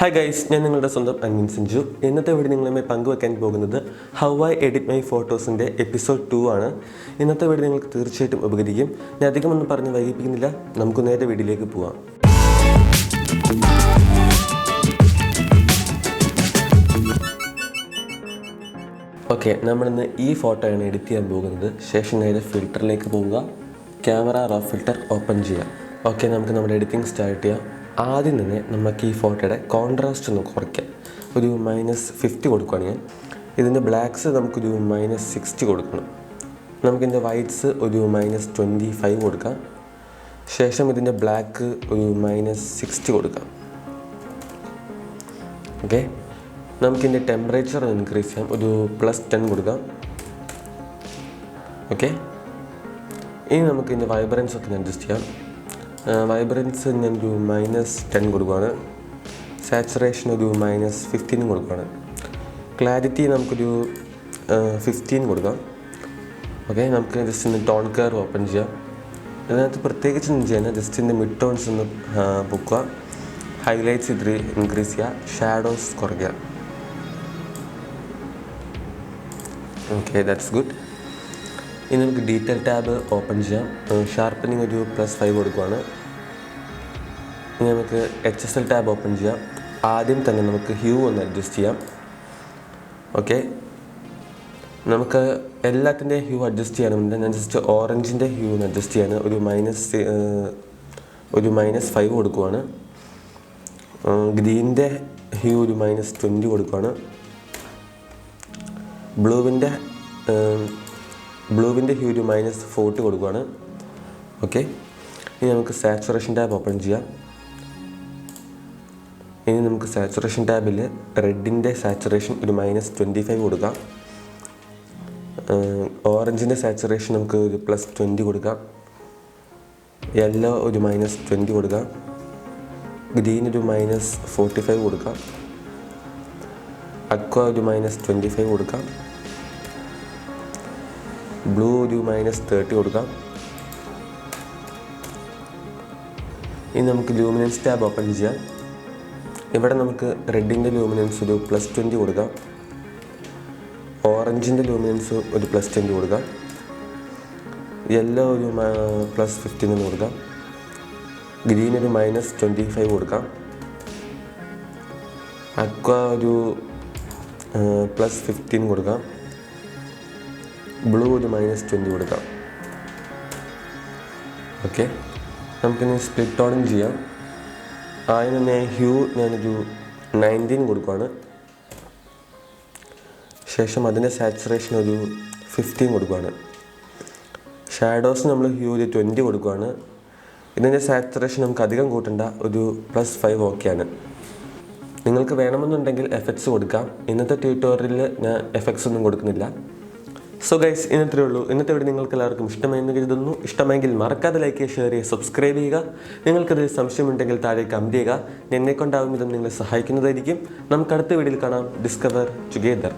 Hi guys, ഞാൻ നിങ്ങളുടെ സ്വന്തം അൻവിൻ സഞ്ജു. ഇന്നത്തെ വീഡിയോ നിങ്ങളുമായി പങ്കുവെക്കാൻ പോകുന്നത് ഹൗ ഐ എഡിറ്റ് മൈ ഫോട്ടോസിൻ്റെ എപ്പിസോഡ് 2 ആണ്. ഇന്നത്തെ വീഡിയോ നിങ്ങൾക്ക് തീർച്ചയായിട്ടും ഉപകരിക്കും. ഞാൻ അധികമൊന്നും പറഞ്ഞ് വൈകിപ്പിക്കുന്നില്ല, നമുക്ക് നേരെ വീഡിയോയിലേക്ക് പോവാം. ഓക്കെ, നമ്മളിന്ന് ഈ ഫോട്ടോയാണ് എഡിറ്റ് ചെയ്യാൻ പോകുന്നത്. ശേഷം നേരെ ഫിൽറ്ററിലേക്ക് പോവുക, ക്യാമറ റോ ഫിൽറ്റർ ഓപ്പൺ ചെയ്യുക. ഓക്കെ, നമുക്ക് നമ്മുടെ എഡിറ്റിംഗ് സ്റ്റാർട്ട് ചെയ്യാം. ആദ്യം തന്നെ നമുക്ക് ഈ ഫോട്ടോയുടെ കോൺട്രാസ്റ്റ് ഒന്ന് കുറയ്ക്കാം. ഒരു -50 കൊടുക്കുകയാണ് ഞാൻ. ഇതിൻ്റെ ബ്ലാക്ക്സ് നമുക്കൊരു -60 കൊടുക്കണം. നമുക്കിതിൻ്റെ വൈറ്റ്സ് ഒരു -25 കൊടുക്കാം. ശേഷം ഇതിൻ്റെ ബ്ലാക്ക് ഒരു -60 കൊടുക്കാം. ഓക്കെ, നമുക്കിതിൻ്റെ ടെമ്പറേച്ചർ ഇൻക്രീസ് ചെയ്യാം. ഒരു +10 കൊടുക്കാം. ഓക്കെ, ഇനി നമുക്കിതിൻ്റെ വൈബ്രൻസ് ഒക്കെ അഡ്ജസ്റ്റ് ചെയ്യാം. വൈബ്രൻസ് ഞാനൊരു -10 കൊടുക്കുകയാണ്. സാച്ചുറേഷൻ ഒരു -15 കൊടുക്കുകയാണ്. ക്ലാരിറ്റി നമുക്കൊരു 15 കൊടുക്കാം. ഓക്കെ, നമുക്ക് ജസ്റ്റ് ഒന്ന് ടോൺ കർവ് ഓപ്പൺ ചെയ്യാം. ഇതിനകത്ത് പ്രത്യേകിച്ച് ഒന്നും ചെയ്യാൻ, ജസ്റ്റ് ഇതിൻ്റെ മിഡ് ടോൺസ് ഒന്ന് പൊക്കുക, ഹൈലൈറ്റ്സ് ഇതിൽ ഇൻക്രീസ് ചെയ്യുക, ഷാഡോസ് കുറയ്ക്കുക. Okay, that's good. ഇനി നമുക്ക് ഡീറ്റെയിൽ ടാബ് ഓപ്പൺ ചെയ്യാം. ഷാർപ്പനിങ് ഒരു +5 കൊടുക്കുകയാണ്. ഇനി നമുക്ക് HSL ടാബ് ഓപ്പൺ ചെയ്യാം. ആദ്യം തന്നെ നമുക്ക് ഹ്യൂ ഒന്ന് അഡ്ജസ്റ്റ് ചെയ്യാം. ഓക്കെ, നമുക്ക് എല്ലാത്തിൻ്റെ ഹ്യൂ അഡ്ജസ്റ്റ് ചെയ്യാനുണ്ട്. ഞാൻ ജസ്റ്റ് ഓറഞ്ചിൻ്റെ ഹ്യൂ ഒന്ന് അഡ്ജസ്റ്റ് ചെയ്യാൻ ഒരു -5 കൊടുക്കുകയാണ്. ഗ്രീനിൻ്റെ ഹ്യൂ ഒരു -20 കൊടുക്കുകയാണ്. ബ്ലൂവിൻ്റെ ഹ്യൂ ഒരു -40 കൊടുക്കുകയാണ്. ഓക്കെ, ഇനി നമുക്ക് സാച്ചുറേഷൻ ടാബ് ഓപ്പൺ ചെയ്യാം. ഇനി നമുക്ക് സാച്ചുറേഷൻ ടാബിൽ റെഡിൻ്റെ സാച്ചുറേഷൻ ഒരു -25 കൊടുക്കാം. ഓറഞ്ചിൻ്റെ സാച്ചുറേഷൻ നമുക്ക് ഒരു +20 കൊടുക്കാം. യെല്ലോ ഒരു -20 കൊടുക്കാം. ഗ്രീൻ ഒരു -45 കൊടുക്കാം. അക്വ ഒരു -25 കൊടുക്കാം. ബ്ലൂ ഒരു -30 കൊടുക്കാം. ഇനി നമുക്ക് ലൂമിനൻസ് ടാബ് ഓപ്പൺ ചെയ്യാം. ഇവിടെ നമുക്ക് റെഡിൻ്റെ ലൂമിനൻസ് ഒരു +20 കൊടുക്കാം. ഓറഞ്ചിൻ്റെ ലൂമിനൻസ് ഒരു +20 കൊടുക്കാം. യെല്ലോ ഒരു +15 കൊടുക്കാം. ഗ്രീൻ ഒരു -25 കൊടുക്കാം. അക്വ ഒരു +15 കൊടുക്കാം. ബ്ലൂ ഒരു -20 കൊടുക്കാം. ഓക്കെ, നമുക്കിനി സ്പ്ലിറ്റ് ടോണിങ് ചെയ്യാം. ആദ്യം തന്നെ ഹ്യൂ ഞാനൊരു 19 കൊടുക്കുകയാണ്. ശേഷം അതിൻ്റെ സാച്ചുറേഷൻ ഒരു 15 കൊടുക്കുകയാണ്. ഷാഡോസ് നമ്മൾ ഹ്യൂ ഒരു 20 കൊടുക്കുകയാണ്. ഇതിൻ്റെ സാച്ചുറേഷൻ നമുക്ക് അധികം കൂട്ടണ്ട, ഒരു +5 ഓക്കെയാണ്. നിങ്ങൾക്ക് വേണമെന്നുണ്ടെങ്കിൽ എഫക്ട്സ് കൊടുക്കാം. ഇന്നത്തെ ട്യൂട്ടോറിയലിൽ ഞാൻ എഫക്ട്സ് ഒന്നും കൊടുക്കുന്നില്ല. സോ ഗൈസ്, ഇന്നത്രേ ഉള്ളൂ. ഇന്നത്തെ വീഡിയോ നിങ്ങൾക്ക് എല്ലാവർക്കും ഇഷ്ടമായെന്ന് കരുതുന്നു. ഇഷ്ടമെങ്കിൽ മറക്കാതെ ലൈക്ക് ചെയ്യുക, ഷെയർ ചെയ്യുക, സബ്സ്ക്രൈബ് ചെയ്യുക. നിങ്ങൾക്കതിൽ സംശയമുണ്ടെങ്കിൽ താഴെ കമൻറ്റ് ചെയ്യുക. എന്നെക്കൊണ്ടാവും വിധം നിങ്ങളെ സഹായിക്കുന്നതായിരിക്കും. നമുക്ക് അടുത്ത വീഡിയോയിൽ കാണാം. Discover together.